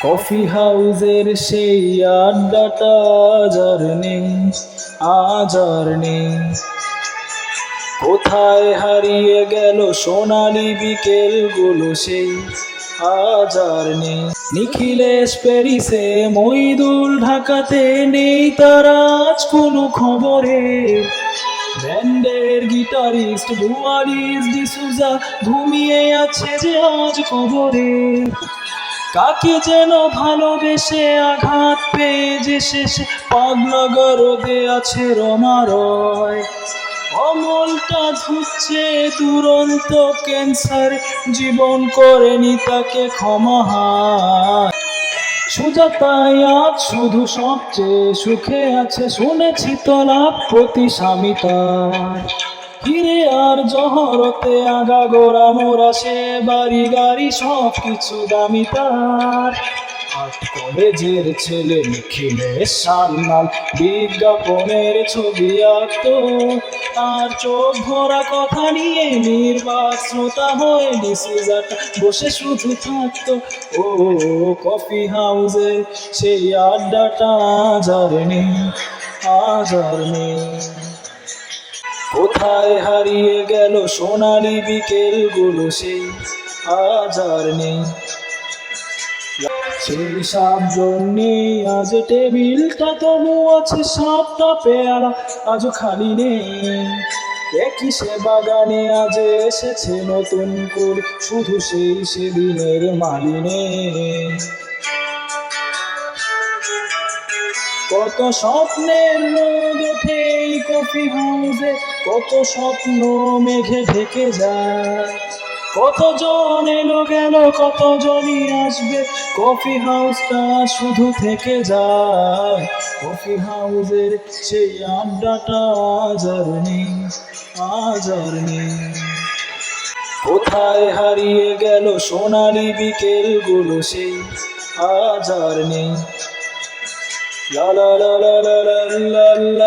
Coffee হাউজের সেই আড্ডাটা আজ আর নেই। কোথায় হারিয়ে গেল সোনালি বিকেলগুলো সেই আজ আর নেই। নিখিলেশ প্যারিসে, মইদুল ঢাকাতে, নেই তারা আজ কোনো খবরে। ব্যান্ডের গিটারিস্ট বুয়ারিস ডিসুজা ঘুমিয়ে আছে যে আজ কবরে। কাকে যেন ভালোবেসে আঘাত পেয়ে যে শেষে পাগলা গরদে আছে রমারয়। অমলটা ধুচ্ছে দুরন্ত ক্যান্সার, জীবন করেনি তাকে ক্ষমা হায়। সুজাতাই আজ শুধু সবচেয়ে সুখে আছে, শুনেছি তো লাভ প্রতি স্বামী তার। হিরে আর জহরতে আগাগোড়া মোরা, সে বাড়ি গাড়ি সব কিছু দামি তার। আর্ট কলেজের ছেলে নিখিলেশ সান্যাল বিজ্ঞাপনের ছবি আঁকতো, তার চোখ ভরা কথা নিয়ে নির্বাক শ্রোতা হয়ে ডিসুজাটা বসে শুধু থাকতো। ও কফি হাউসে সেই আড্ডাটা আজ আর নেই। কোথায় হারিয়ে গেল সোনালি বিকেলগুলো সেই আজ আর নেই। সেই সাতজন নেই আজ টেবিলটা, তবু আছে 7টা পেয়ারা আজও খালি নেই। একই সে বাগানে আজ এসেছে নতুন করে, শুধু সেই সেদিনের মালিনে। কত স্বপ্নের রোদ ওঠে এই কফি হাউসে, কত স্বপ্ন মেঘে ঢেকে যায়। কতজন এলো গেল, কতজনই আসবে, কফি হাউসটা শুধু থেকে যায়। কফি হাউসের সেই আড্ডাটা আজ আর নেই। কোথায় হারিয়ে গেল সোনালি বিকেলগুলো সেই আজ আর নেই। লা লা লা লা লা লা লা